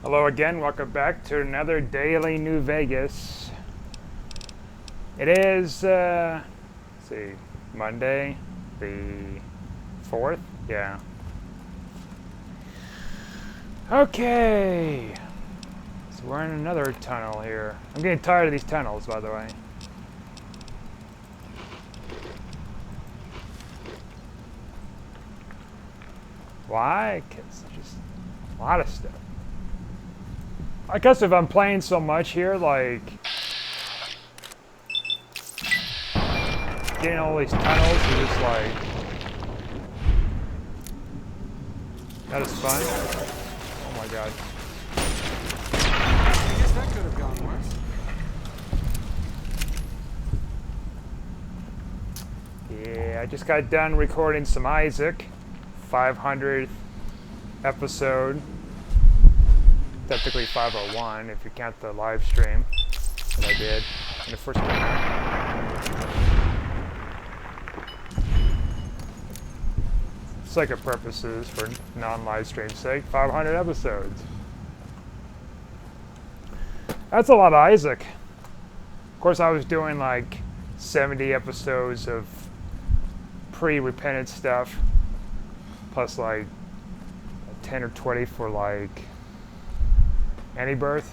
Hello again, welcome back to another Daily New Vegas. It is, let's see, Monday, the 4th? Yeah. Okay. So we're in another tunnel here. I'm getting tired of these tunnels, by the way. Why? Because just a lot of stuff. I guess if I'm playing so much here, like getting all these tunnels is just like that is fun. Oh my god. I guess that could have gone worse. Yeah, I just got done recording some Isaac, 500th episode. Technically 501 if you count the live stream that I did in the first one. Sake of purposes, for non-live stream sake, 500 episodes. That's a lot of Isaac. Of course, I was doing like 70 episodes of pre-repentant stuff, plus like 10 or 20 for like Antibirth.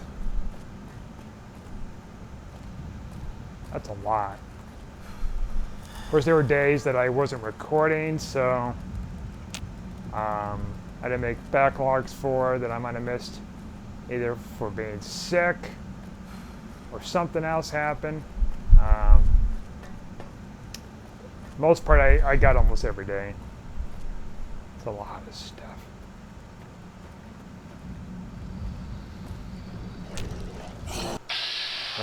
That's a lot. Of course, there were days that I wasn't recording, so I didn't make backlogs for that I might have missed, either for being sick or something else happened. Most part, I got almost every day. It's a lot of stuff.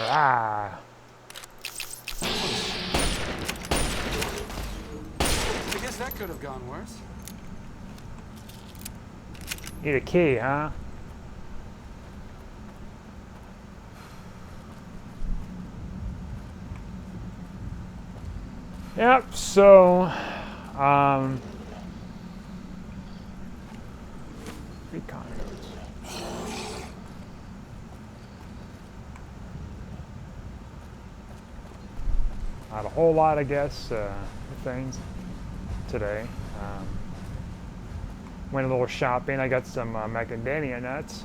Ah. I guess that could have gone worse. Need a key, huh? Yep, so recon notes. Not a whole lot, I guess, things today. Went a little shopping. I got some macadamia nuts.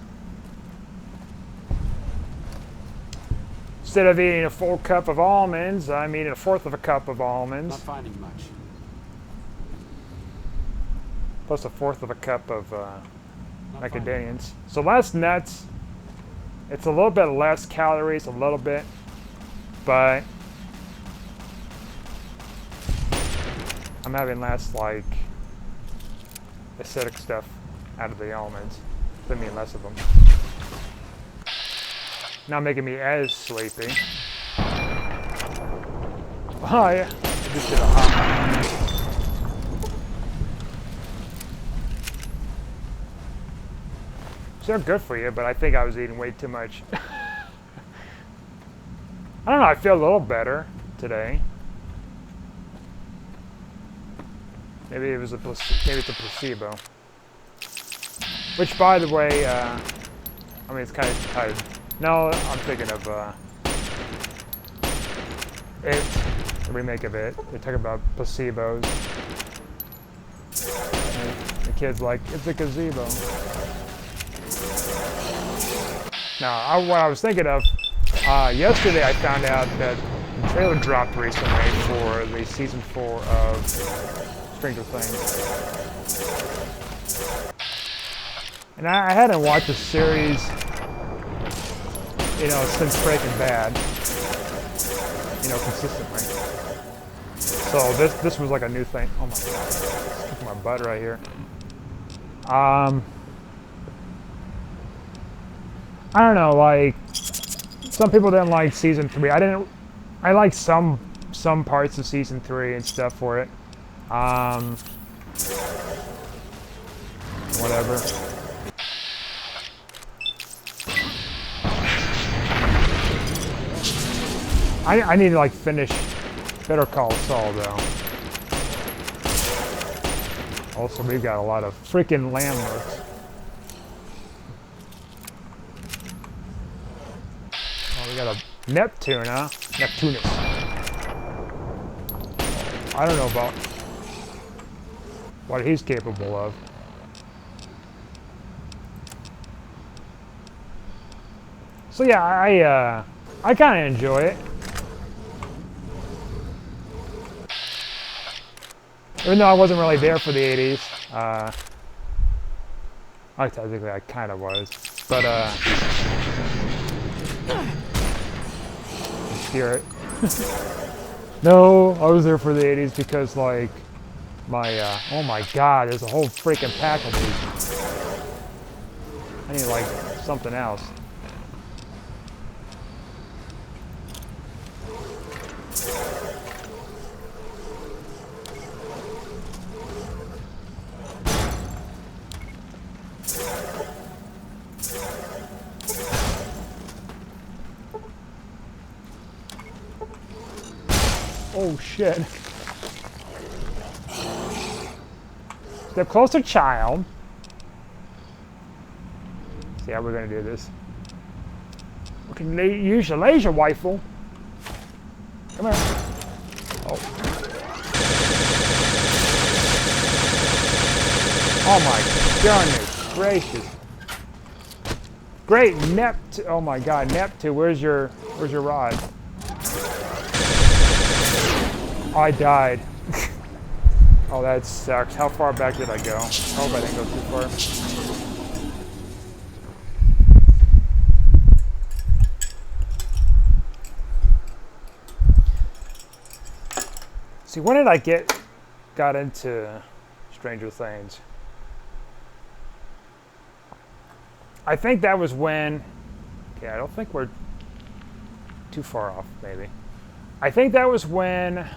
Instead of eating a full cup of almonds, I'm eating a fourth of a cup of almonds. Not finding much. Plus a fourth of a cup of macadamias. So less nuts. It's a little bit less calories, a little bit, but I'm having less like acidic stuff out of the almonds. Put me less of them. Not making me as sleepy. Oh yeah, I just did a hot. They're good for you, but I think I was eating way too much. I don't know, I feel a little better today. Maybe it was maybe it's a placebo. Which, by the way, I mean it's kind of tired. No, I'm thinking of It, the remake of It. They talk about placebos. And the kid's like, it's a gazebo. Now, what I was thinking of, yesterday I found out that the trailer dropped recently for the season 4 of Stranger Things. And I hadn't watched the series, you know, since Breaking Bad, you know, consistently. So this was like a new thing. Oh my god, it's kicking my butt right here. I don't know, like some people didn't like season 3. I liked some parts of season 3 and stuff for it. Whatever. I need to like finish Better Call Saul though. Also, we've got a lot of freaking landlords. We got a Neptune, huh? Neptunus. I don't know about what he's capable of. So yeah, I kind of enjoy it. Even though I wasn't really there for the 80s. Technically I kind of was. But, Spirit. No, I was there for the 80s because, like, my, oh my god, there's a whole freaking pack of these. I need, like, something else. Oh shit. Step closer, child. See how we're gonna do this. We can use your laser rifle. Come here. Oh. Oh my goodness gracious. Great Neptune. Oh my god, Neptune, where's your rod? I died. Oh, that sucks. How far back did I go? I hope I didn't go too far. See, when did I got into Stranger Things? I think that was when... Okay, I don't think we're too far off, maybe. I think that was when...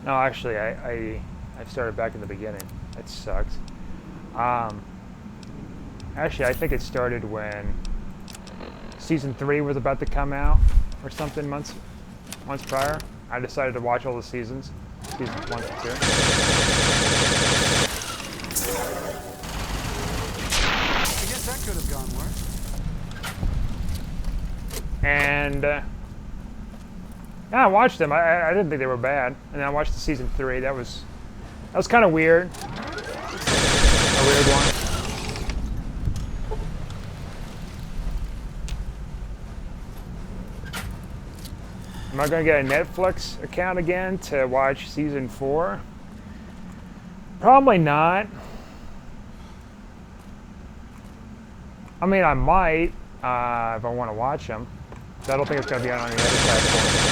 No, actually, I started back in the beginning. That sucks. Actually, I think it started when season 3 was about to come out, or something months prior. I decided to watch all the seasons, seasons 1 to 2. I guess that could have gone worse. And yeah, I watched them. I didn't think they were bad. And then I watched the season 3. That was kind of weird. A weird one. Am I going to get a Netflix account again to watch season 4? Probably not. I mean, I might if I want to watch them. But I don't think it's going to be on any other platform.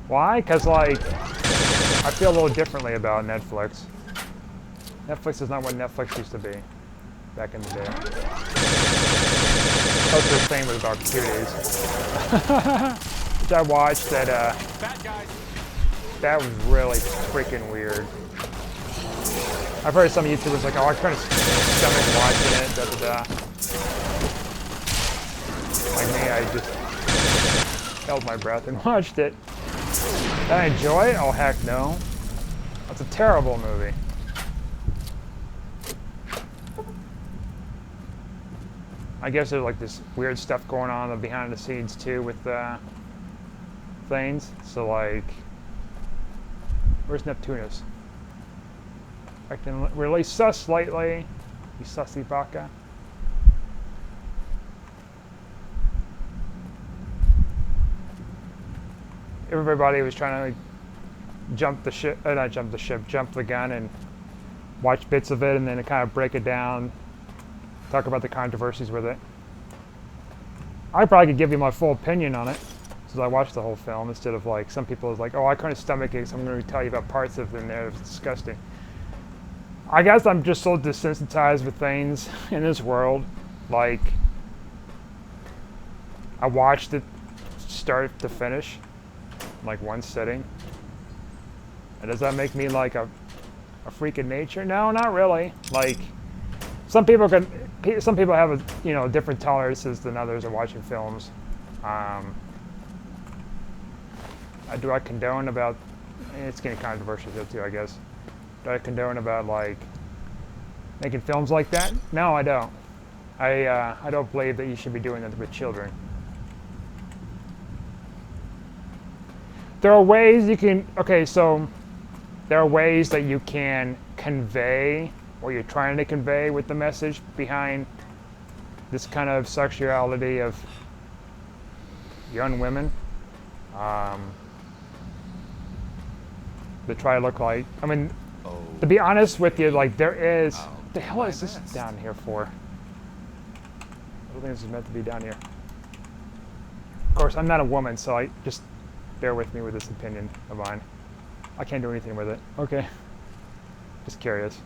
Why? Because, like, I feel a little differently about Netflix. Netflix is not what Netflix used to be back in the day. That's the same with about Cuties. Which I watched that, that was really freaking weird. I've heard some YouTubers like, oh, I couldn't stomach watching it, da da da. Like me, I just held my breath and watched it. Did I enjoy it? Oh, heck no. That's a terrible movie. I guess there's like this weird stuff going on behind the scenes too with things. So like, where's Neptunus? I can really sus lately. You sussy baka. Everybody was trying to like, jump the gun and watch bits of it and then kind of break it down. Talk about the controversies with it. I probably could give you my full opinion on it since I watched the whole film instead of like some people is like, oh, I couldn't stomach it, so I'm going to tell you about parts of it and it's disgusting. I guess I'm just so desensitized with things in this world. Like, I watched it start to finish, like one sitting. And does that make me like a freak of nature? No, not really. Like, some people have a different tolerances than others of watching films. Do I condone about? It's getting controversial too, I guess. Do I condone about like making films like that? No, I don't. I don't believe that you should be doing that with children. There are ways you can. Okay, so there are ways that you can convey what you're trying to convey with the message behind this kind of sexuality of young women. They try to look like. I mean, to be honest with you, like there is. What the hell is this down here for? I don't think this is meant to be down here. Of course, I'm not a woman, so I just bear with me with this opinion of mine. I can't do anything with it. Okay. Just curious.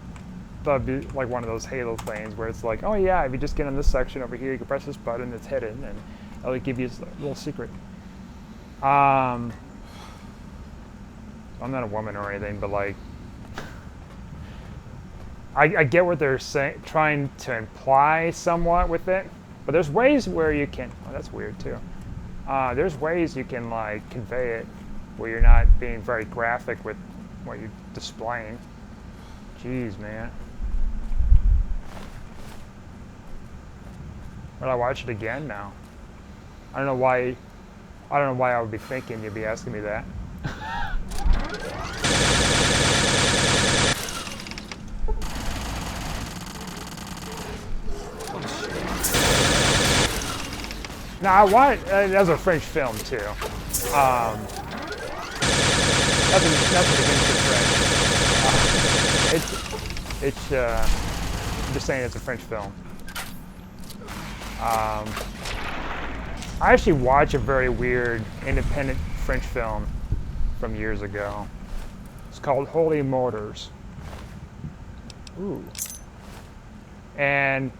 Thought it'd be like one of those Halo things where it's like, oh yeah, if you just get in this section over here, you can press this button, it's hidden, and it'll give you a little secret. I'm not a woman or anything, but like, I get what they're saying, trying to imply somewhat with it, but there's ways where you can. Oh, that's weird too. There's ways you can like convey it where you're not being very graphic with what you're displaying. Jeez, man. Will I watch it again now? I don't know why. I don't know why I would be thinking you'd be asking me that. No, I want. That's a French film too. Nothing against the French. I'm just saying it's a French film. I actually watched a very weird independent French film from years ago. It's called Holy Motors. Ooh. And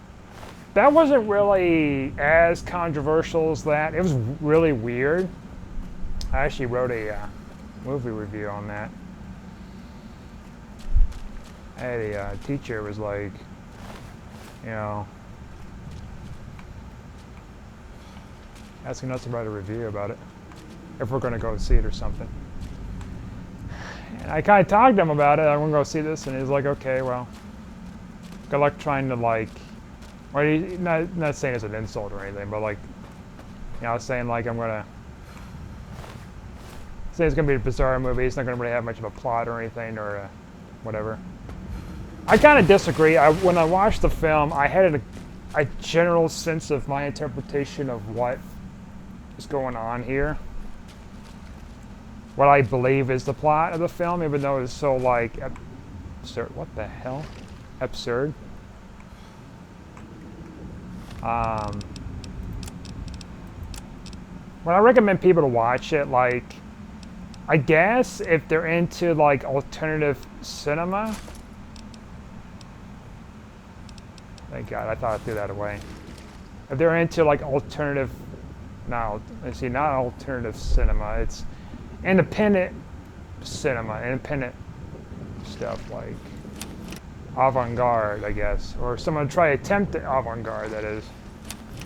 that wasn't really as controversial as that. It was really weird. I actually wrote a movie review on that. I had a teacher was like, you know, asking us to write a review about it, if we're going to go see it or something. And I kind of talked to him about it. I want to go see this, and he's like, okay, well, good luck trying to like, well, not saying it's an insult or anything, but like, you know, saying like I'm gonna say it's gonna be a bizarre movie. It's not gonna really have much of a plot or anything or whatever. I kind of disagree. When I watched the film, I had a general sense of my interpretation of what is going on here. What I believe is the plot of the film, even though it's so like absurd. What the hell? Absurd. When I recommend people to watch it, like, I guess if they're into like alternative cinema. Thank God, I thought I threw that away. If they're into like alternative, no, let's see, not alternative cinema, it's independent cinema, independent stuff like avant-garde, I guess, or someone try to attempt avant-garde, that is.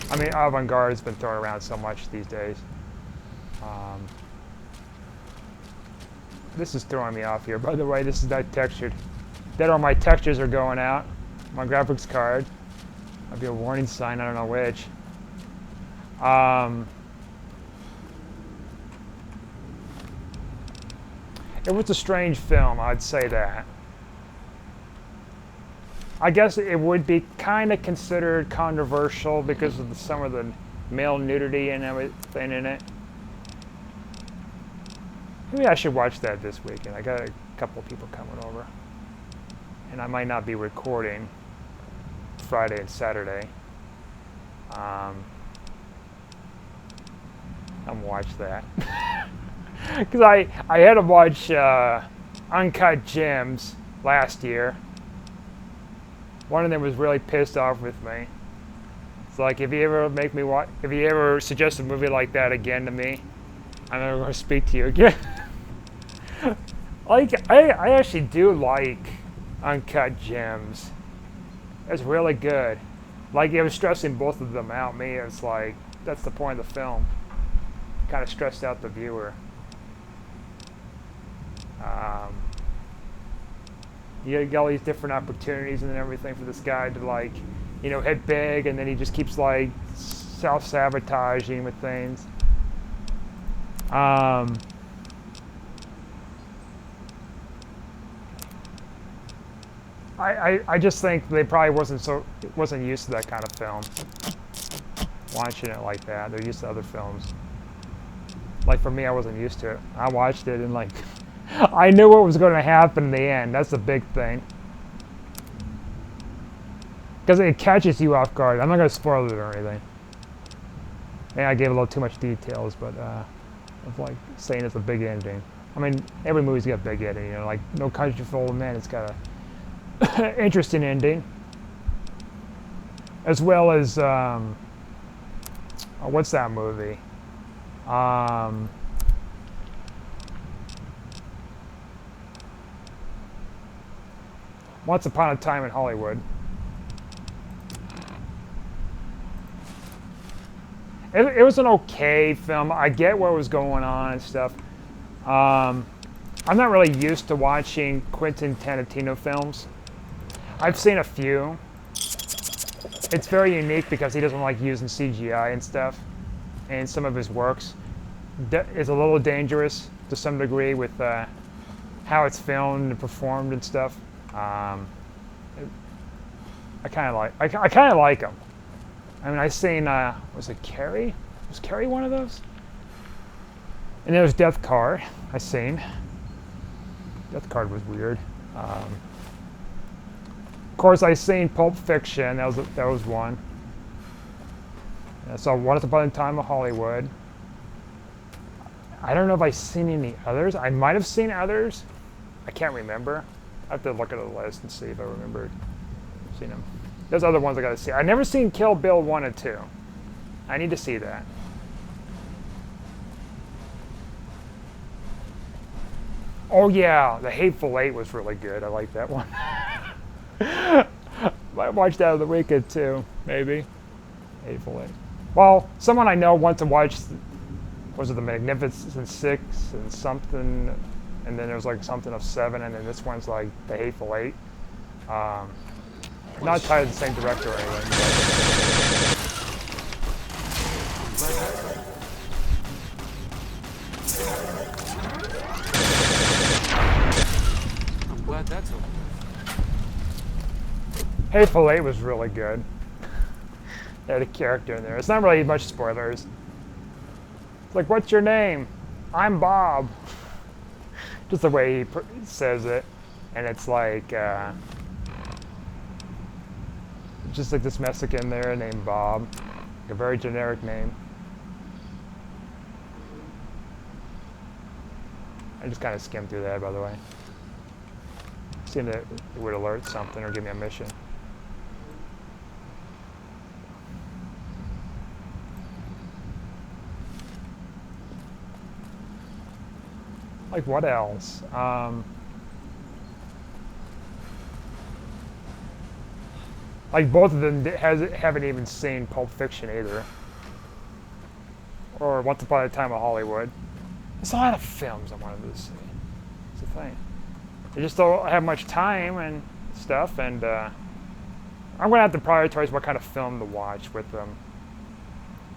I mean, avant-garde has been thrown around so much these days. This is throwing me off here. By the way, this is not textured. That all my textures are going out. My graphics card. Might be a warning sign, I don't know which. It was a strange film, I'd say that. I guess it would be kind of considered controversial because of some of the male nudity and everything in it. Maybe I should watch that this weekend. I got a couple of people coming over. And I might not be recording Friday and Saturday. I'm gonna watch that. Because I had to watch Uncut Gems last year. One of them was really pissed off with me. It's like, if you ever make me watch, if you ever suggest a movie like that again to me, I'm never going to speak to you again. Like, I actually do like Uncut Gems. It's really good. Like, it was stressing both of them out. Me, it's like, that's the point of the film. Kind of stressed out the viewer. You get all these different opportunities and everything for this guy to like, you know, hit big, and then he just keeps like self-sabotaging with things. I just think they probably wasn't used to that kind of film. Watching it like that, they're used to other films. Like for me, I wasn't used to it. I watched it and like, I knew what was going to happen in the end. That's the big thing. Because it catches you off guard. I'm not going to spoil it or anything. And I gave a little too much details, but of like saying it's a big ending. I mean, every movie's got a big ending. You know, like No Country for Old Men, it's got a interesting ending, as well as what's that movie? Once Upon a Time in Hollywood. It was an okay film. I get what was going on and stuff. I'm not really used to watching Quentin Tarantino films. I've seen a few. It's very unique because he doesn't like using CGI and stuff. And some of his works is a little dangerous to some degree with how it's filmed and performed and stuff. I kind of like him. I mean, I seen was it Carrie? Was Carrie one of those? And there was Death Card. I seen. Death Card was weird. Of course, I seen Pulp Fiction. That was one. I saw Once Upon a Time in Hollywood. I don't know if I've seen any others. I might have seen others. I can't remember. I have to look at the list and see if I remembered seeing them. There's other ones I gotta see. I've never seen Kill Bill 1 and 2. I need to see that. Oh yeah, The Hateful Eight was really good. I like that one. Might watch that on the weekend too, maybe. Hateful Eight. Well, someone I know wants to watch, was it The Magnificent Six and something, and then there's like something of 7, and then this one's like The Hateful Eight. Not tied to the same director or anything. I'm glad that's over. Hateful Eight was really good. They had a character in there. It's not really much spoilers. It's like, what's your name? I'm Bob. Just the way he says it. And it's like, just like this Mexican there named Bob. A very generic name. I just kind of skimmed through that, by the way. Seemed that it would alert something or give me a mission. Like what else? Like both of them haven't even seen Pulp Fiction either, or Once Upon a Time in Hollywood. There's a lot of films I wanted to see. It's the thing. I just don't have much time and stuff, and I'm gonna have to prioritize what kind of film to watch with them.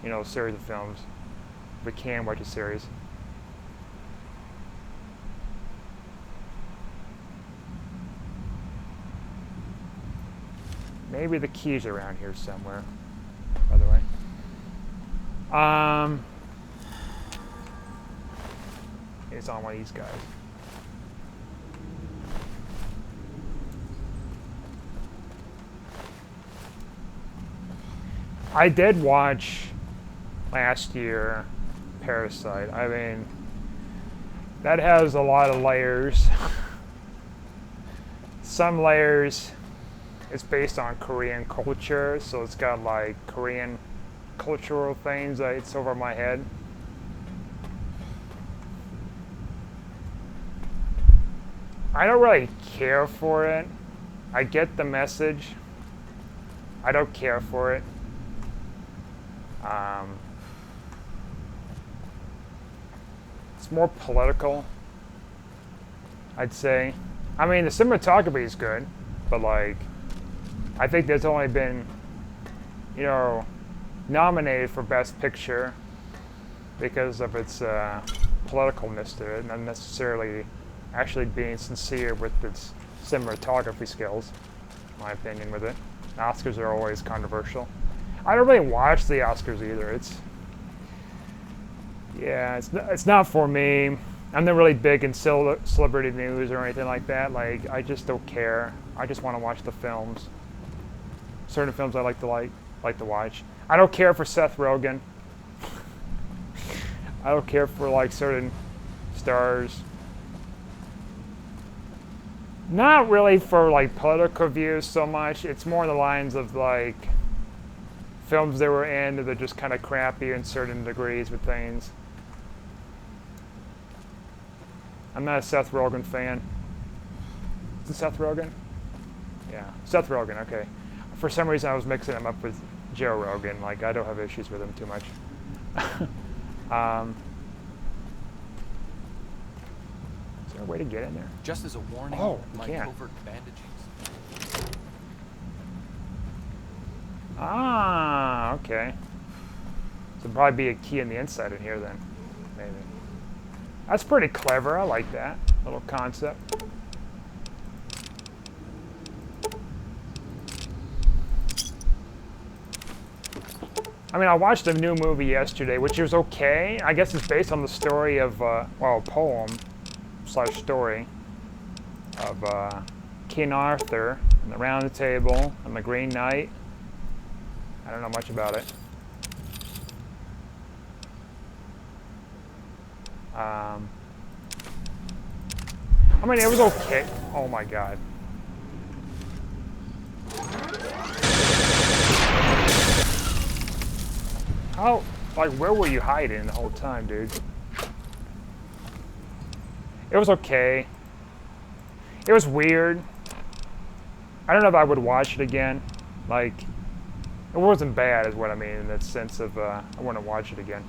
You know, a series of films. If we can watch a series. Maybe the key's around here somewhere, by the way. It's on one of these guys. I did watch last year Parasite. I mean, that has a lot of layers. Some layers, it's based on Korean culture, so it's got like Korean cultural things that it's over my head. I don't really care for it. I get the message. I don't care for it. It's more political, I'd say. I mean, the cinematography is good, but like, I think there's only been, you know, nominated for Best Picture because of its politicalness to it, not necessarily actually being sincere with its cinematography skills, in my opinion with it. The Oscars are always controversial. I don't really watch the Oscars either. It's not for me. I'm not really big in celebrity news or anything like that. Like, I just don't care. I just want to watch the films. Certain films I like to watch. I don't care for Seth Rogen. I don't care for like certain stars. Not really for like political views so much. It's more on the lines of like films they were in that are just kind of crappy in certain degrees with things. I'm not a Seth Rogen fan. Is it Seth Rogen? Yeah, Seth Rogen, okay. For some reason I was mixing him up with Joe Rogan. Like, I don't have issues with him too much. Is there a way to get in there? Just as a warning, my covert bandages. Ah, okay. So there'll probably be a key on the inside in here then, maybe. That's pretty clever. I like that little concept. I mean, I watched a new movie yesterday, which was okay. I guess it's based on the story of, well, poem / story of King Arthur and the Round Table and the Green Knight. I don't know much about it. I mean, it was okay. Oh my god. How, like, where were you hiding the whole time, dude? It was okay. It was weird. I don't know if I would watch it again. Like, it wasn't bad is what I mean in the sense of I wouldn't watch it again.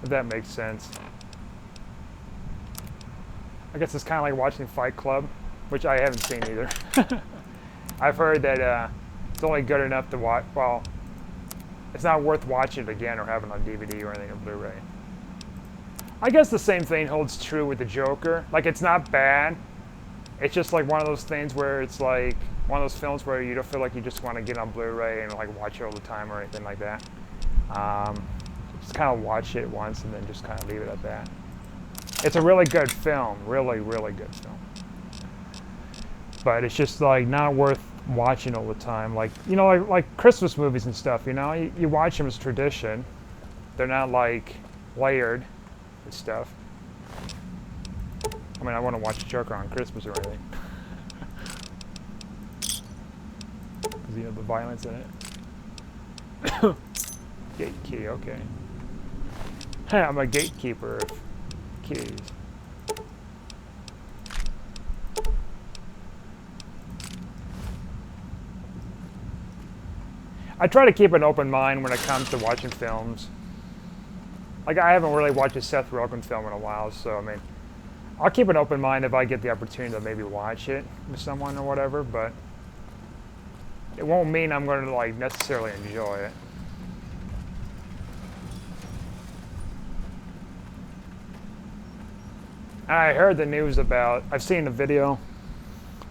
If that makes sense. I guess it's kind of like watching Fight Club, which I haven't seen either. I've heard that it's only good enough to watch. Well, it's not worth watching it again or having it on DVD or anything or Blu-ray. I guess the same thing holds true with the Joker. Like, it's not bad. It's just like one of those things where it's like one of those films where you don't feel like you just want to get on Blu-ray and like watch it all the time or anything like that. Just kind of watch it once and then just kind of leave it at that. It's a really good film, really, really good film. But it's just like not worth watching all the time. Like, you know, like Christmas movies and stuff, you know, you watch them as tradition. They're not like layered and stuff. I mean, I want to watch Joker on Christmas or anything. Because, you know, the violence in it. Gate key, okay. I'm a gatekeeper of keys. I try to keep an open mind when it comes to watching films. Like, I haven't really watched a Seth Rogen film in a while, so I mean, I'll keep an open mind if I get the opportunity to maybe watch it with someone or whatever, but it won't mean I'm going to like necessarily enjoy it. I heard the news about, I've seen the video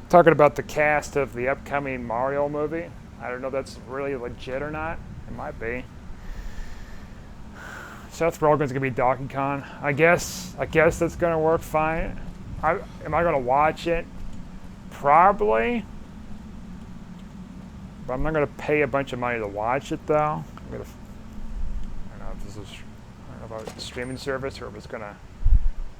talking about the cast of the upcoming Mario movie. I don't know if that's really legit or not. It might be. Seth Rogen's gonna be Donkey Kong. I guess that's gonna work fine. Am I gonna watch it? Probably. But I'm not gonna pay a bunch of money to watch it though. I don't know if this is, I don't know about a streaming service or if it's gonna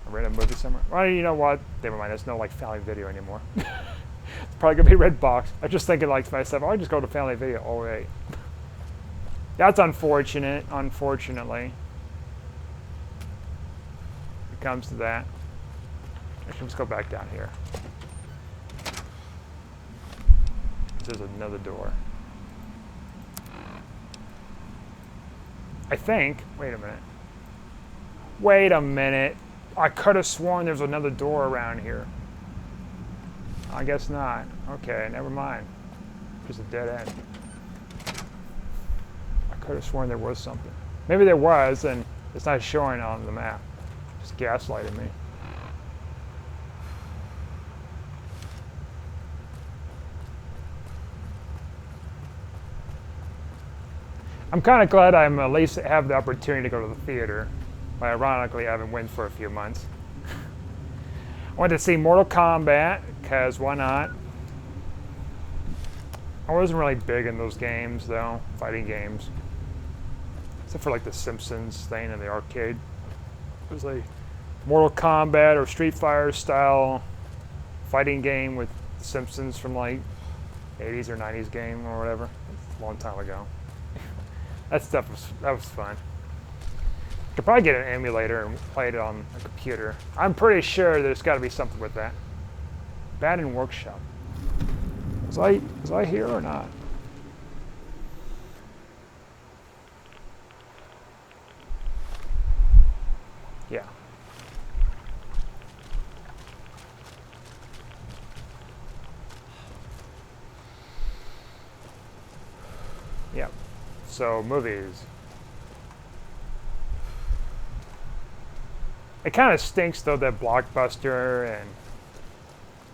rent a movie somewhere. Well, you know what? Never mind. There's no like Family Video anymore. It's probably gonna be Redbox. I'm just thinking like to myself, I'll just go to Family Video. Oh wait. That's unfortunate. Unfortunately. It comes to that. Actually, let's go back down here. There's another door. I think. Wait a minute. Wait a minute. I could have sworn there's another door around here. I guess not. Okay, never mind. Just a dead end. I could have sworn there was something. Maybe there was, and it's not showing on the map. Just gaslighting me. I'm kind of glad I'm at least have the opportunity to go to the theater. But ironically, I haven't went for a few months. I went to see Mortal Kombat, because why not? I wasn't really big in those games, though, fighting games. Except for like the Simpsons thing in the arcade. It was like Mortal Kombat or Street Fighter style fighting game with the Simpsons from like 80s or 90s game or whatever. A long time ago. That was fun. Could probably get an emulator and play it on a computer. I'm pretty sure there's got to be something with that. Abandoned workshop. Was I here or not? Yeah. Yep. So movies. It kind of stinks though that Blockbuster and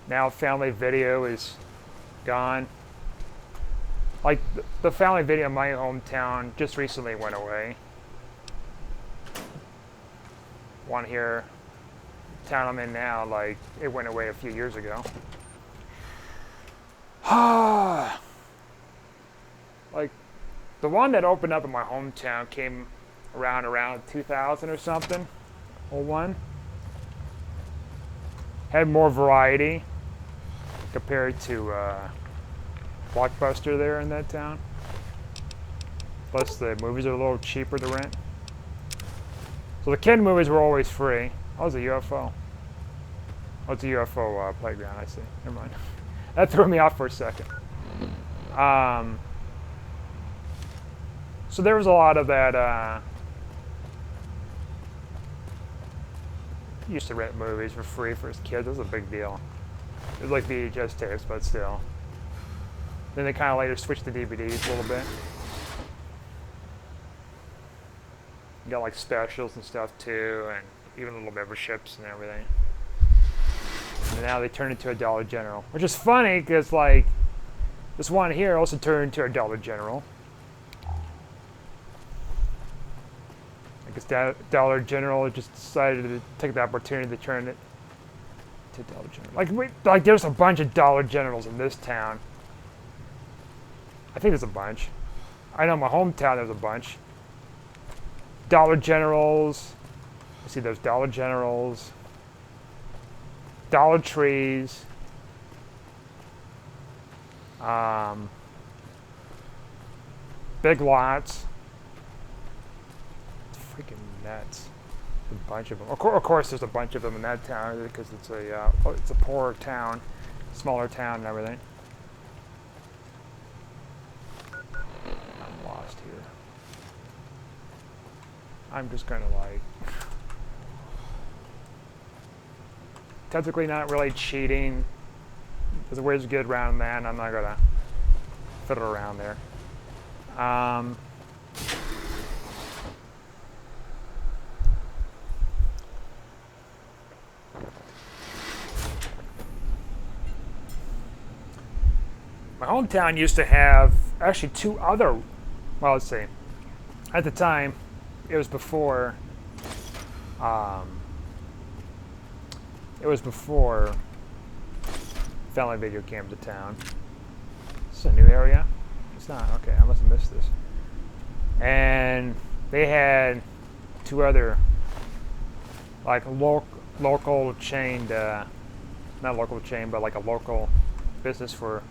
now Family Video is gone. Like the Family Video in my hometown just recently went away. One here, town I'm in now, like it went away a few years ago. Like the one that opened up in my hometown came around 2000 or something. 01. Had more variety compared to Blockbuster there in that town. Plus the movies are a little cheaper to rent. So the kid movies were always free. Oh, it's a UFO. Oh, it's a UFO playground, I see. Never mind. That threw me off for a second. So there was a lot of that. Used to rent movies for free for his kids. That was a big deal. It was like VHS tapes, but still. Then they kind of later switched to DVDs a little bit. You got like specials and stuff too, and even little memberships and everything. And now they turned into a Dollar General, which is funny because like this one here also turned into a Dollar General. I guess Dollar General just decided to take the opportunity to turn it to Dollar General. Like there's a bunch of Dollar Generals in this town. I think there's a bunch. I know in my hometown there's a bunch. Dollar Generals. You see those Dollar Generals. Dollar Trees. Big Lots. Freaking nuts. A bunch of them. Of course, there's a bunch of them in that town because it's a poorer town, smaller town, and everything. I'm lost here. I'm just gonna like technically not really cheating. There's ways to get around that, and I'm not gonna fiddle around there. My hometown used to have actually two other, well, let's see. At the time, it was before Family Video came to town. Is this a new area? It's not. Okay, I must have missed this. And they had two other, like local chained, not local chain, but like a local business for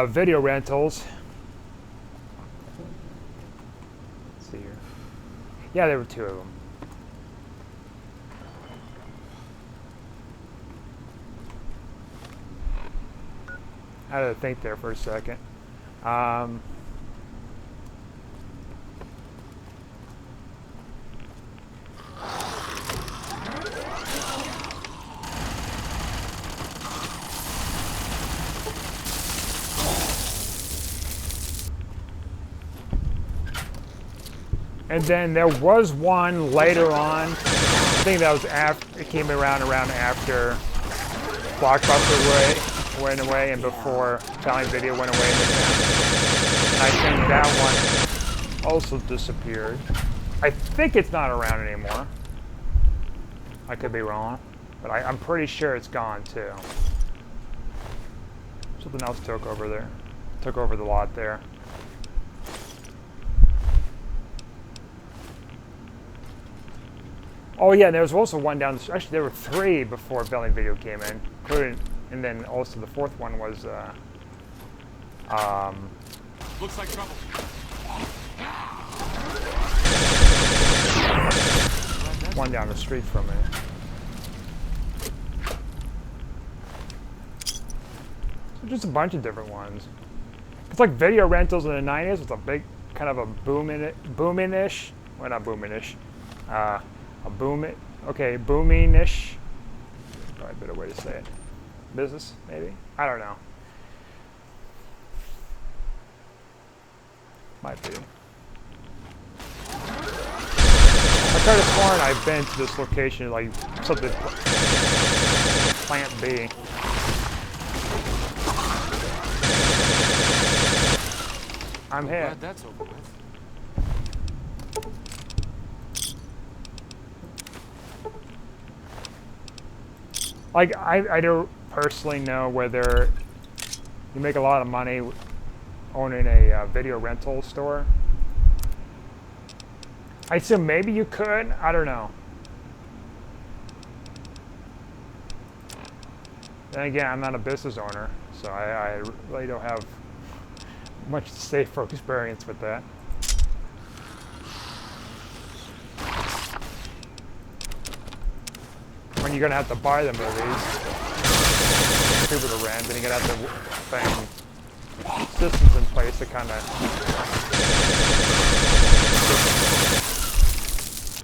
video rentals. Let's see here. Yeah, there were two of them. I had to think there for a second. And then there was one later on. I think that was after, it came around after Blockbuster went away and before Italian Video went away in the town. And I think that one also disappeared. I think it's not around anymore. I could be wrong, but I'm pretty sure it's gone too. Something else took over there. Took over the lot there. Oh yeah, there was also one down the street. Actually, there were 3 before Italian Video came in, including, and then also the 4th one was Looks like trouble. one down the street from me. So just a bunch of different ones. It's like video rentals in the 90s was a big kind of a booming-ish. Well, not booming-ish. Booming-ish. Probably a better way to say it. Business, maybe? I don't know. Might be. I could have sworn I've been to this location, like something Plant B. I'm here. Glad that's over with. Like, I don't personally know whether you make a lot of money owning a video rental store. I assume maybe you could. I don't know. Then again, I'm not a business owner, so I really don't have much to say for experience with that. When you're gonna have to buy the movies, people to rent, and you're gonna have to find systems in place to kind of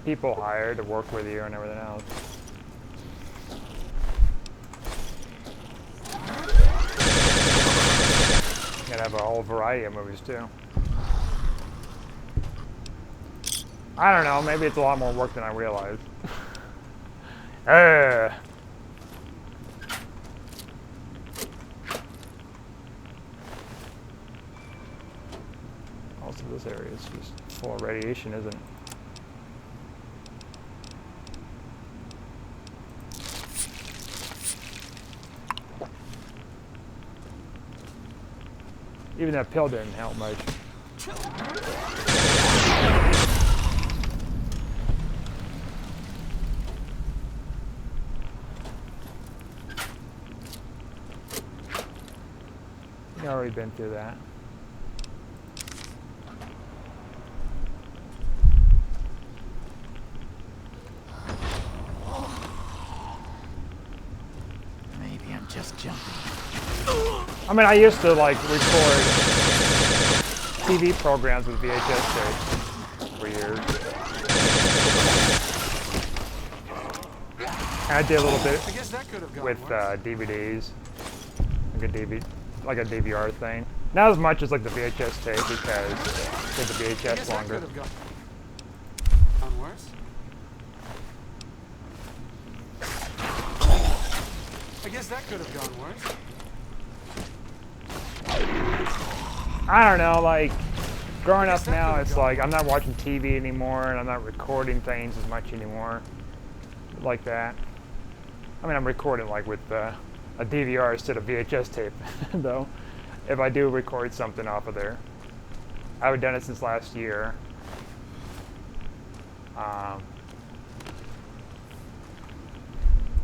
people hired to work with you and everything else. You gotta have a whole variety of movies too. I don't know, maybe it's a lot more work than I realized. Most of this area is just full of radiation, isn't it? Even that pill didn't help much. I've already been through that. Maybe I'm just jumping. I mean, I used to like record TV programs with VHS tapes for years. And I did a little bit I guess that could have gone with worse. DVDs, like a DVR thing. Not as much as like the VHS tape because I did the I guess VHS that longer. could have gone worse. I guess that could have gone worse. I don't know, like growing up now, it's like I'm not watching TV anymore and I'm not recording things as much anymore like that. I mean, I'm recording like with a DVR instead of VHS tape though, if I do record something off of there. I haven't done it since last year.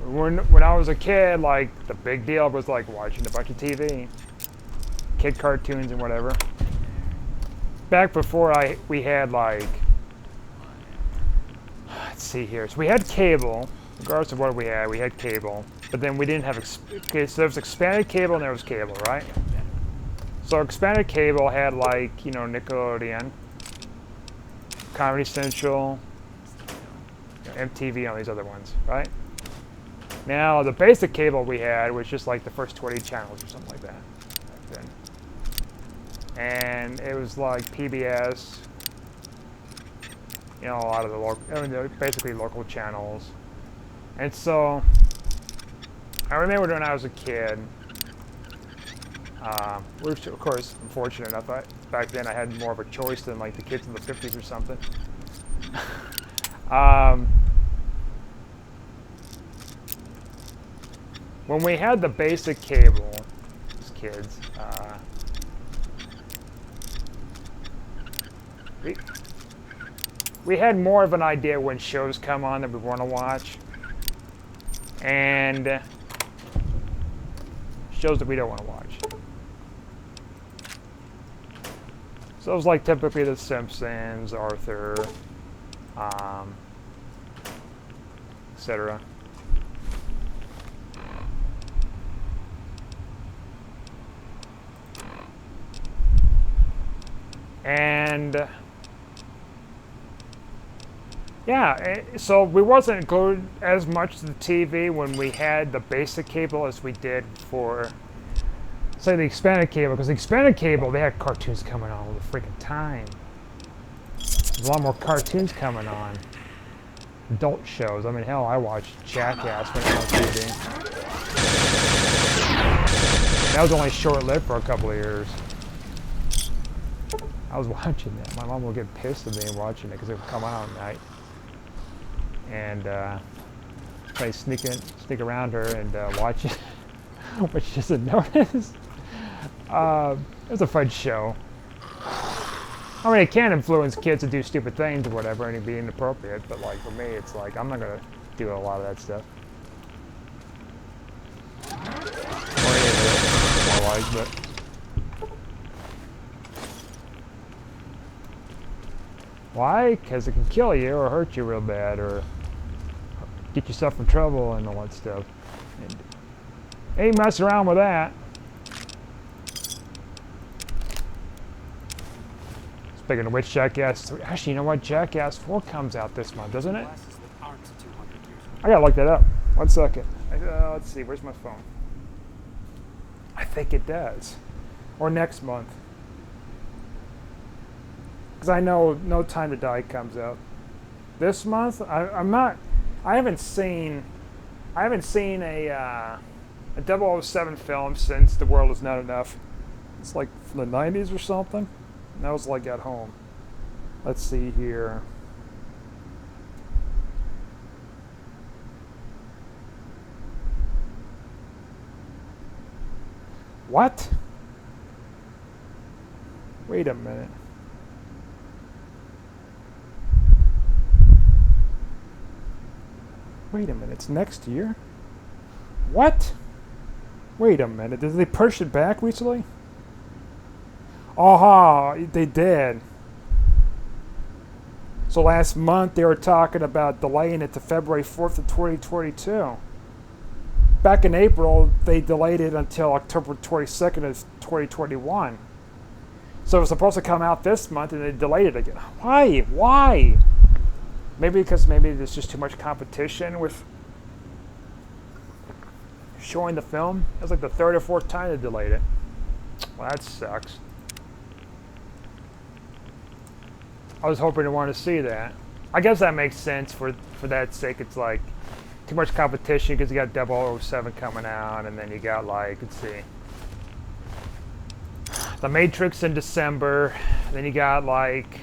When I was a kid, like the big deal was like watching a bunch of TV, kid cartoons and whatever. Back before we had like, let's see here. So we had cable, regardless of what we had cable. But then we didn't have, okay, so there was expanded cable and there was cable, right? So expanded cable had like, you know, Nickelodeon, Comedy Central, MTV, and all these other ones, right? Now, the basic cable we had was just like the first 20 channels or something like that back then. And it was like PBS, you know, a lot of the local, I mean, they're basically local channels. And so, I remember when I was a kid, which of course, I'm fortunate enough, back then I had more of a choice than like the kids in the 50s or something. When we had the basic cable, as kids, we had more of an idea when shows come on that we want to watch, and shows that we don't want to watch. So it was like typically The Simpsons, Arthur, etc. And yeah, so we wasn't glued as much to the TV when we had the basic cable as we did for, say, the expanded cable, because the expanded cable, they had cartoons coming on all the freaking time. There's a lot more cartoons coming on. Adult shows. I mean, hell, I watched Jackass when it was on TV. That was only short-lived for a couple of years. I was watching that. My mom would get pissed at me watching it because it would come out at night. And I sneak around her and watch it, which she doesn't notice. It was a fun show. I mean, it can influence kids to do stupid things or whatever, and it'd be inappropriate. But like for me, it's like I'm not gonna do a lot of that stuff. Or any of it, I like, but. Why? Because it can kill you or hurt you real bad or get yourself in trouble and all that stuff. And ain't messing around with that. Speaking of which, Jackass 3. Actually, you know what? Jackass 4 comes out this month, doesn't it? I gotta look that up. 1 second. Let's see. Where's my phone? I think it does. Or next month. Because I know No Time to Die comes out this month. I haven't seen a 007 film since The World Is Not Enough. It's like from the 90s or something. And that was like at home. Let's see here. What? Wait a minute. Wait a minute, it's next year? What? Wait a minute, did they push it back recently? Aha, they did. So last month they were talking about delaying it to February 4th of 2022. Back in April, they delayed it until October 22nd of 2021. So it was supposed to come out this month and they delayed it again. Why? Why? Maybe because there's just too much competition with showing the film. It was like the 3rd or 4th time they delayed it. Well, that sucks. I was hoping to want to see that. I guess that makes sense for that sake. It's like too much competition because you got 007 coming out, and then you got like, let's see, The Matrix in December. Then you got like,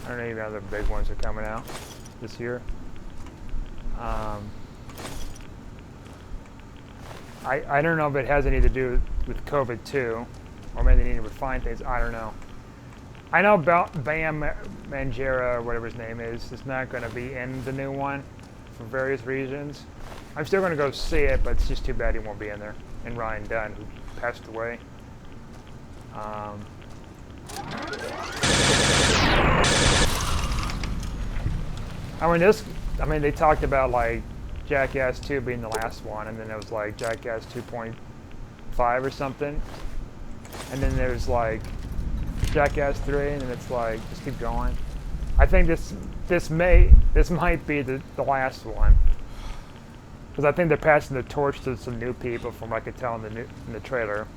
I don't know, even other big ones are coming out this year. I don't know if it has anything to do with COVID too, or maybe they need to refine things. I don't know. I know Bam Margera, whatever his name is not going to be in the new one for various reasons. I'm still going to go see it, but it's just too bad he won't be in there. And Ryan Dunn, who passed away. They talked about like Jackass 2 being the last one, and then there was like Jackass 2.5 or something, and then there's like Jackass 3, and it's like just keep going. I think this might be the last one, because I think they're passing the torch to some new people, from what I could tell in the trailer.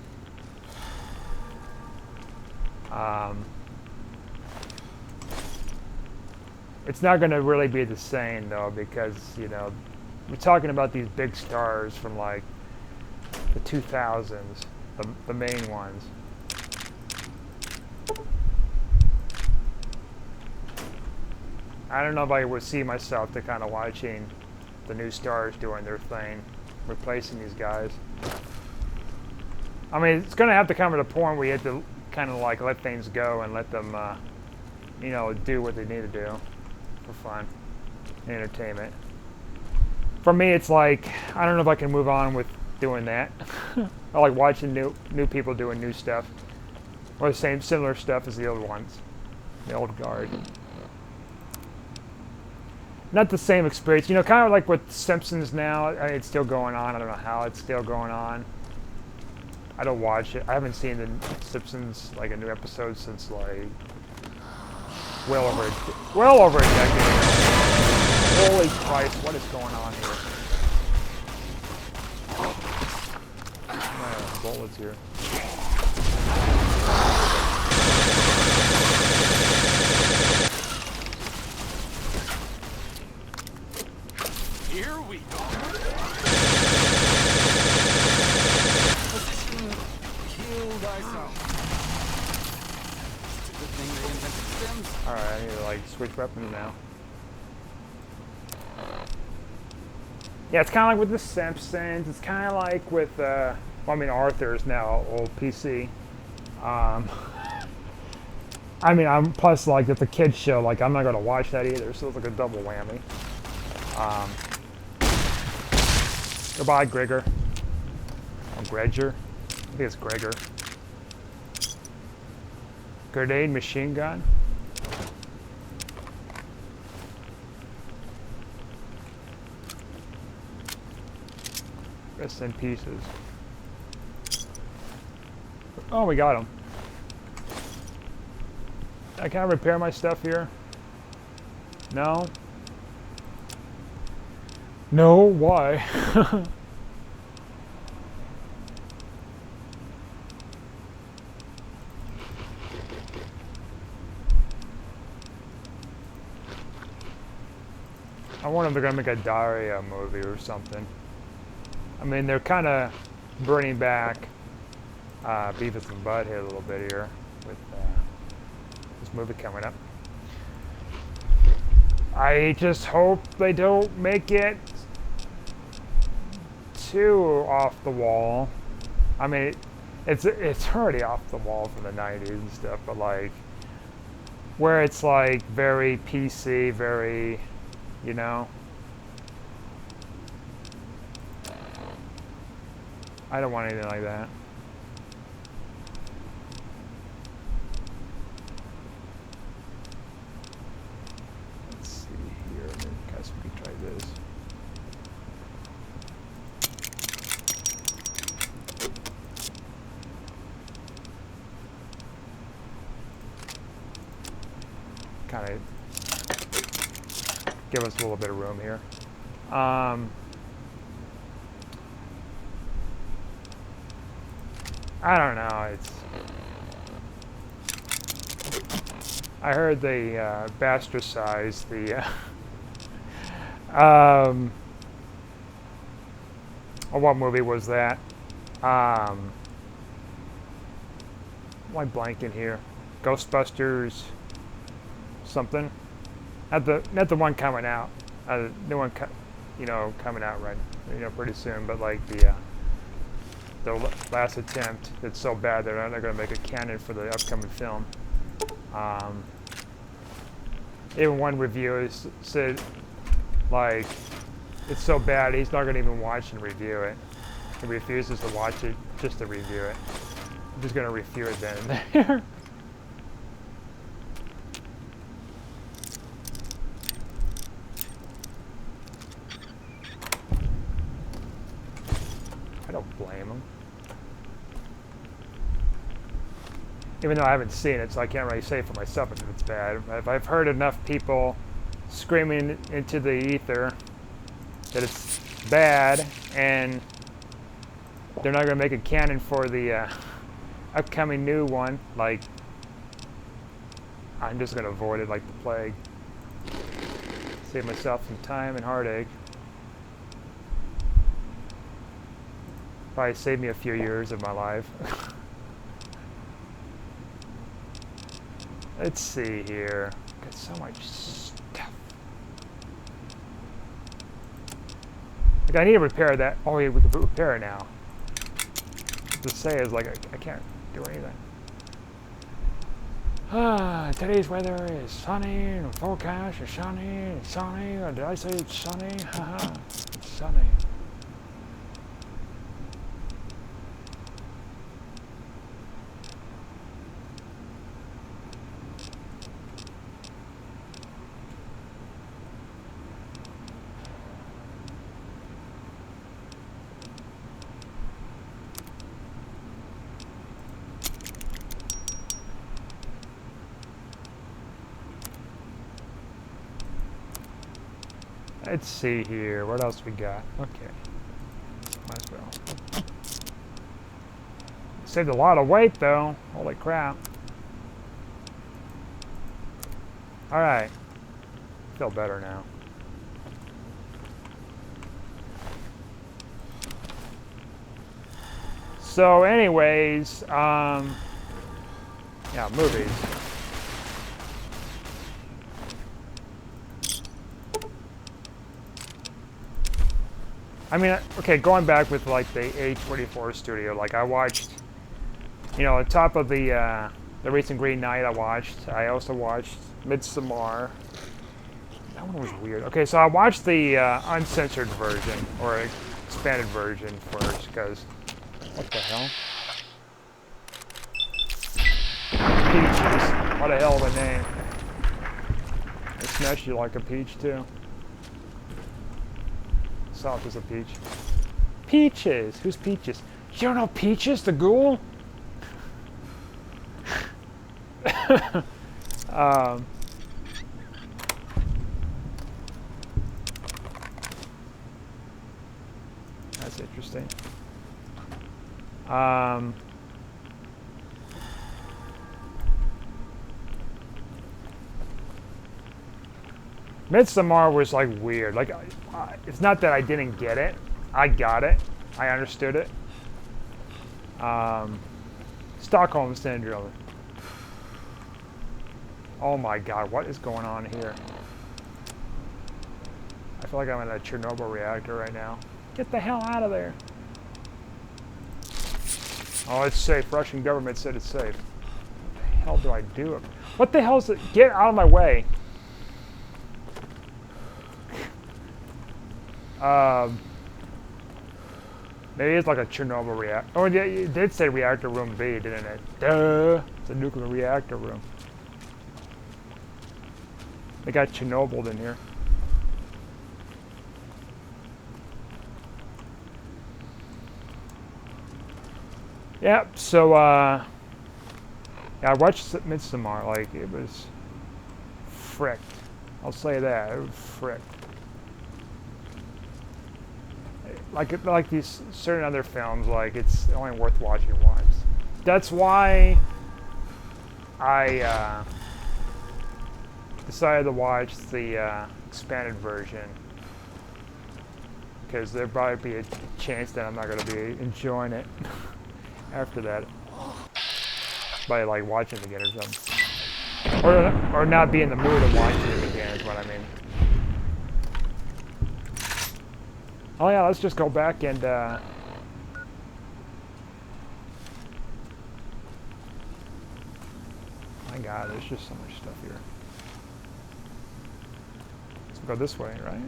It's not going to really be the same though, because you know we're talking about these big stars from like the 2000s, the main ones. I don't know if I would see myself to kind of watching the new stars doing their thing, replacing these guys. I mean, it's going to have to come to the point where you have to kind of like let things go and let them, you know, do what they need to do for fun, entertainment. For me, it's like I don't know if I can move on with doing that. I like watching new people doing new stuff, or the same similar stuff as the old ones, the old guard. Not the same experience, you know, kind of like with Simpsons now. I mean, it's still going on. I don't know how it's still going on. I don't watch it. I haven't seen the Simpsons like a new episode since like well over a decade. Holy Christ! What is going on here? Bullets here. Here we go. Position. Heal thyself. It's a good thing they invented stems. All right, I need to like switch weapons now. Yeah, it's kind of like with the Simpsons. It's kind of like with, well, I mean, Arthur's now old PC. I mean, I'm plus like it's a kids show. Like I'm not gonna watch that either, so it's like a double whammy. Goodbye, Gregor. Oh, Gregor. I think it's Gregor. Grenade machine gun. Rest in pieces. Oh, we got him. Can I repair my stuff here? No? No? Why? I wonder if they're gonna make a Daria movie or something. I mean, they're kind of bringing back Beavis and Butthead a little bit here with this movie coming up. I just hope they don't make it too off the wall. I mean, it's already off the wall from the 90s and stuff, but like where it's like very PC, very, you know. I don't want anything like that. Let's see here. I guess we can try this. Kind of give us a little bit of room here. I don't know. I heard they bastardized the. Oh, what movie was that? Why blanking here? Ghostbusters. Something. Not the one coming out. The new one, you know, coming out right, you know, pretty soon. But like the last attempt, it's so bad they're not going to make a canon for the upcoming film. Even one reviewer said, like, it's so bad he's not going to even watch and review it. He refuses to watch it just to review it. I'm just going to review it then and there. I don't blame him. Even though I haven't seen it, so I can't really say for myself if it's bad. If I've heard enough people screaming into the ether that it's bad, and they're not going to make a canon for the upcoming new one, like, I'm just going to avoid it like the plague. Save myself some time and heartache. Probably save me a few years of my life. Let's see here. Got so much stuff. Like I need to repair that. Oh yeah, we can repair it now. To say is like I can't do anything. Today's weather is sunny and forecast is sunny and sunny. Or did I say it's sunny? Haha, it's sunny. Let's see here. What else we got? Okay. Might as well. Saved a lot of weight though. Holy crap. Alright. Feel better now. So anyways, yeah, movies. I mean, okay, going back with like the A24 studio, like I watched, you know, on top of the recent Green Knight I also watched Midsommar. That one was weird. Okay, so I watched the uncensored version, or expanded version first, because, what the hell? Peaches. What a hell of a name. They smash you like a peach, too. Soft as a peach. Peaches! Who's Peaches? You don't know Peaches, the ghoul? That's interesting. Midsommar was like weird. Like, it's not that I didn't get it. I got it. I understood it. Stockholm Syndrome. Oh my god, what is going on here? I feel like I'm in a Chernobyl reactor right now. Get the hell out of there. Oh, it's safe. Russian government said it's safe. What the hell do I do? What the hell is it? Get out of my way. Maybe it's like a Chernobyl reactor. Oh, yeah, it did say reactor room B, didn't it? Duh! It's a nuclear reactor room. They got Chernobyl in here. Yep, so, yeah, I watched Midsommar, like, it was fricked. I'll say that, it was fricked. Like these certain other films, like, it's only worth watching once. That's why I decided to watch the expanded version, because there'd probably be a chance that I'm not going to be enjoying it after that, by like watching it again or something, or not be in the mood of watching it again is what I mean. Oh yeah, let's just go back and my god, there's just so much stuff here. Let's go this way, right?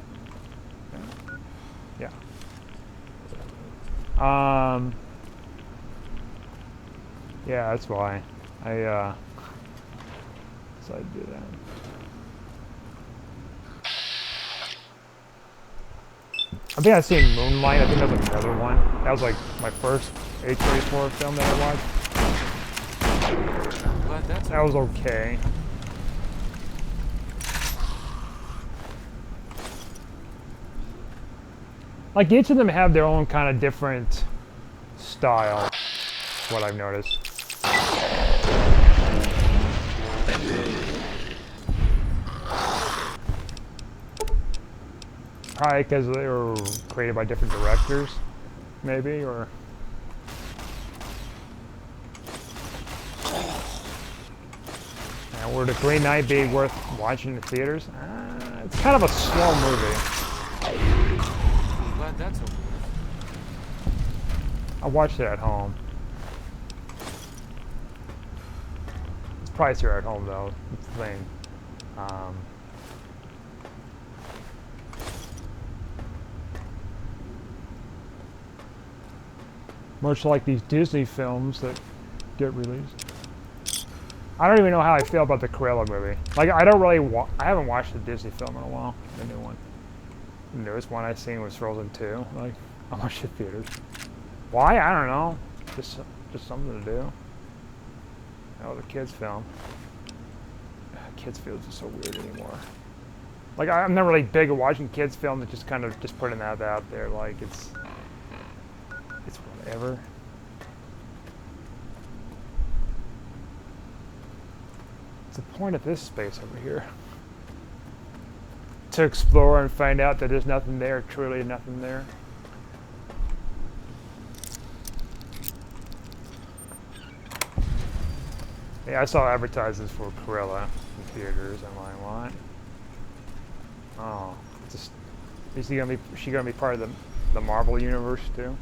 Yeah. Yeah, that's why I decided to do that. I think I've seen Moonlight. I think that was another one. That was like my first A24 film that I watched. That was okay. Like each of them have their own kind of different style. That's what I've noticed. Probably because they were created by different directors, maybe, or... Now, would a Green Knight be worth watching in the theaters? It's kind of a slow movie. I'm glad that's over with. I watched it at home. It's pricier at home, though. That's the thing. Much like these Disney films that get released. I don't even know how I feel about the Cruella movie. Like, I don't really I haven't watched the Disney film in a while. The new one. The newest one I seen was Frozen 2. Like, I watched it in theaters. Why? I don't know. Just something to do. Oh, the kids film. Kids films are so weird anymore. Like, I'm not really big at watching kids film. It's just kind of just putting that out there. Like, it's whatever. What's the point of this space over here? To explore and find out that there's nothing there, truly nothing there. Yeah, I saw advertisements for Cruella in theaters. I'm like, what? Oh, just is she gonna be part of the Marvel universe too?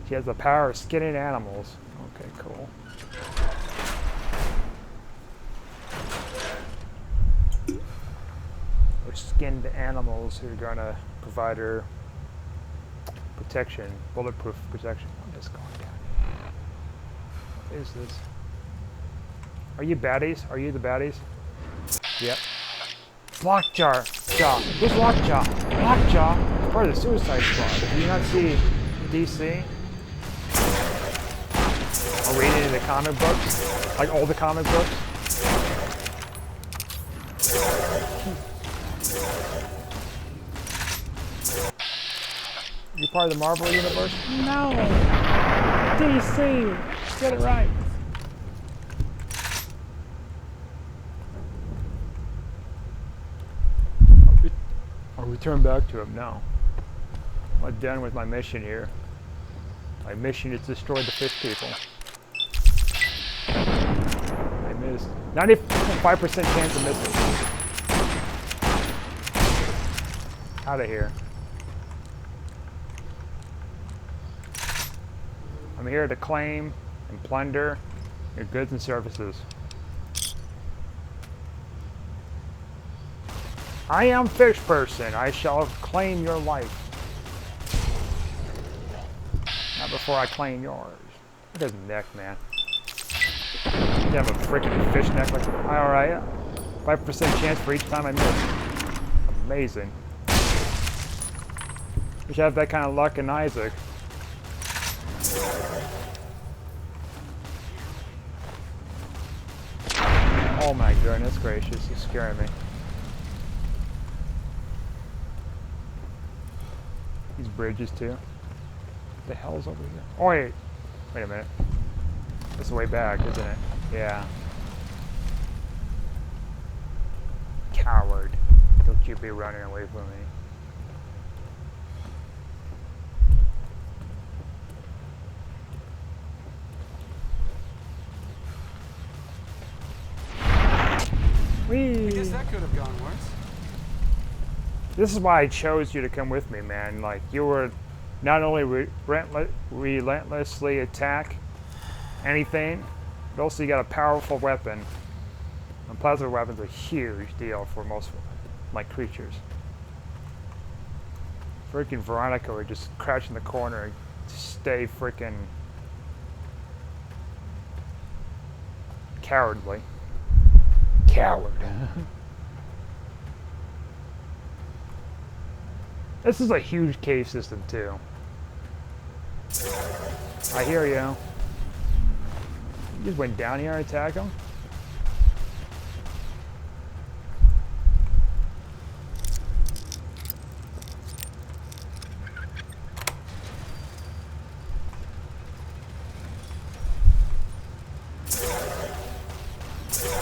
She has the power of skinning animals. Okay, cool. Or skinned animals who are gonna provide her protection, bulletproof protection. I'm just going down. What is this? Are you baddies? Are you the baddies? Yep. Lockjaw. Who's Lockjaw? Lockjaw? Part of the Suicide Squad. Do you not see DC? Or reading in the comic books? Like all the comic books? You part of the Marvel universe? No! DC! Get it right. I'll return back to him now. I'm done with my mission here. My mission is to destroy the fish people. I missed. 95% chance of missing. Out of here. I'm here to claim and plunder your goods and services. I am Fish Person. I shall claim your life. Not before I claim yours. Look at his neck, man. You have a freaking fish neck like that. Alright. 5% chance for each time I miss. Amazing. Wish I have that kind of luck in Isaac. Oh my goodness gracious, you're scaring me. These bridges too. What the hell's over here? Oh wait a minute. It's the way back, isn't it? Yeah. Coward. Don't you be running away from me. Whee! I guess that could have gone worse. This is why I chose you to come with me, man. Like, you were not only relentlessly attack anything, but also you got a powerful weapon. And plasma weapons are a huge deal for most like creatures. Freaking Veronica would just crouch in the corner and stay freaking cowardly. Coward. This is a huge cave system too. I hear you. You just went down here and attacked him?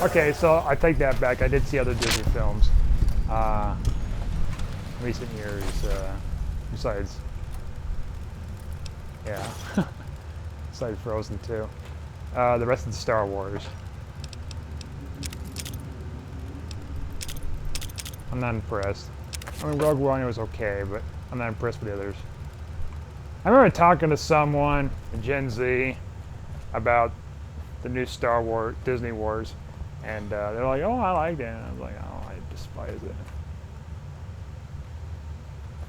Okay, so I take that back. I did see other Disney films recent years, besides, yeah, besides Frozen 2. The rest of the Star Wars. I'm not impressed. I mean, Rogue One was okay, but I'm not impressed with the others. I remember talking to someone, Gen Z, about the new Star Wars, Disney Wars, and they're like, "Oh, I like that." And I was like, "Oh, I despise it."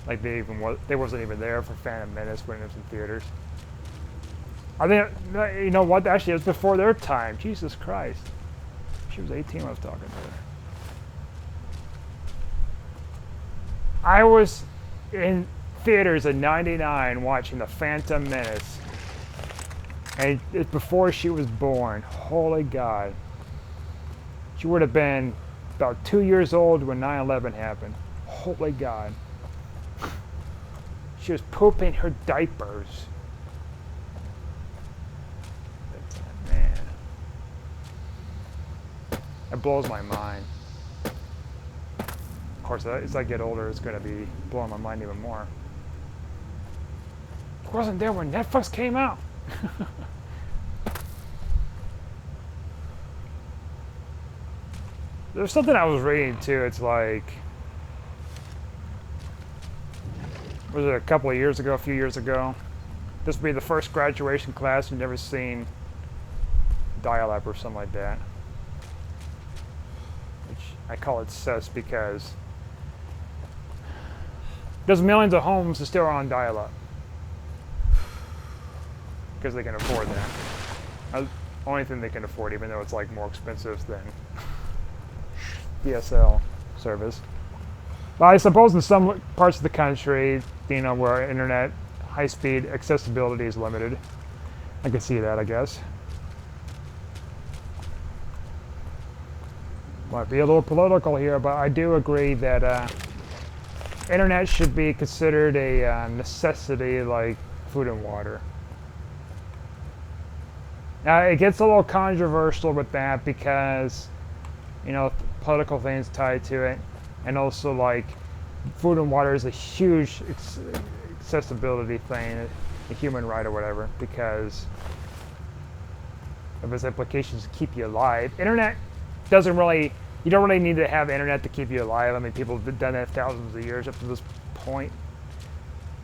Like they wasn't even there for Phantom Menace when it was in theaters. I think, you know what? Actually, it was before their time. Jesus Christ, she was 18 when I was talking to her. I was in theaters in '99 watching the Phantom Menace, and it's before she was born. Holy God. She would have been about 2 years old when 9/11 happened. Holy God. She was pooping her diapers. Man. It blows my mind. Of course, as I get older, it's going to be blowing my mind even more. I wasn't there when Netflix came out. There's something I was reading too. It's like, was it a couple of years ago, a few years ago? This would be the first graduation class you've never seen dial-up or something like that. Which I call it sus because there's millions of homes that still are on dial-up because they can afford that. That's the only thing they can afford, even though it's like more expensive than DSL service. But I suppose in some parts of the country, you know, where internet high-speed accessibility is limited, I can see that, I guess. Might be a little political here, but I do agree that internet should be considered a necessity like food and water. Now, it gets a little controversial with that because, you know, political things tied to it, and also like food and water is a huge accessibility thing, a human right or whatever, because of its implications to keep you alive. Internet doesn't really, you don't really need to have internet to keep you alive. I mean, people have done that thousands of years up to this point.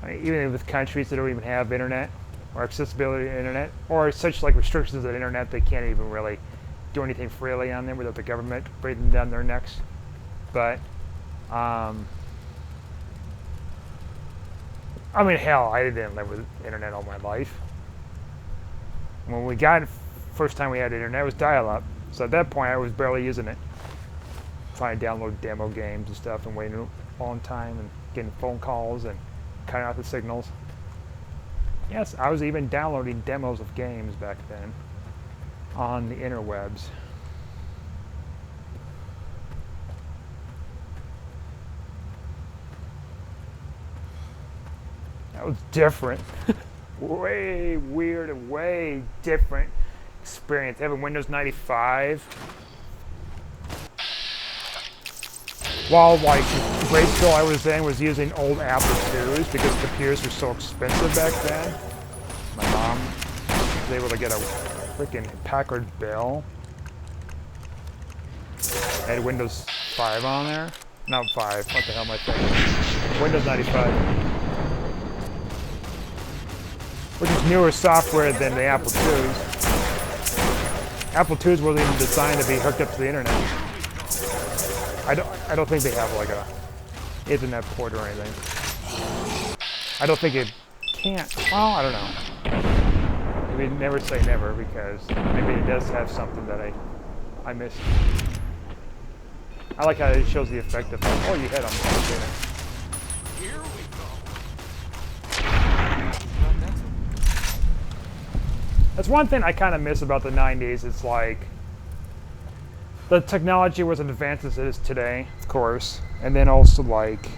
I mean, even with countries that don't even have internet or accessibility to internet, or such like restrictions on internet, they can't even really do anything freely on there without the government breathing down their necks. But I mean, hell, I didn't live with internet all my life. When we got it, first time we had internet, it was dial-up. So at that point, I was barely using it. Trying to download demo games and stuff and waiting a long time and getting phone calls and cutting out the signals. Yes, I was even downloading demos of games back then on the interwebs. That was different. Way weird and way different experience. Having Windows 95 while like grade school I was in was using old Apple IIs because computers were so expensive back then. My mom was able to get a freaking Packard Bell. I had Windows 5 on there. Not 5, what the hell am I thinking? Windows 95. Which is newer software than the Apple IIs. Apple IIs wasn't even designed to be hooked up to the internet. I don't think they have like a Ethernet port or anything. I don't think it can't. Well, I don't know. Maybe never say never, because maybe it does have something that I missed. I like how it shows the effect of oh, you hit them. Here we go. That's one thing I kind of miss about the 90s. It's like the technology wasn't as advanced as it is today, of course, and then also like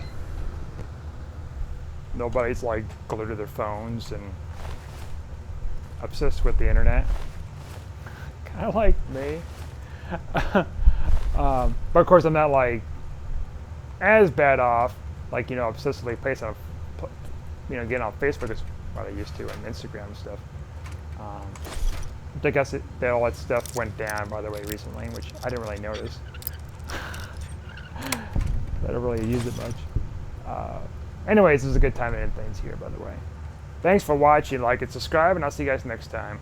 nobody's like glued to their phones and obsessed with the internet. Kind of like me. But of course, I'm not like as bad off, like, you know, obsessively placing on, you know, getting on Facebook is what I used to, and Instagram and stuff. I guess that all that stuff went down, by the way, recently, which I didn't really notice. I don't really use it much. Anyways, this is a good time to end things here, by the way. Thanks for watching. Like and subscribe, and I'll see you guys next time.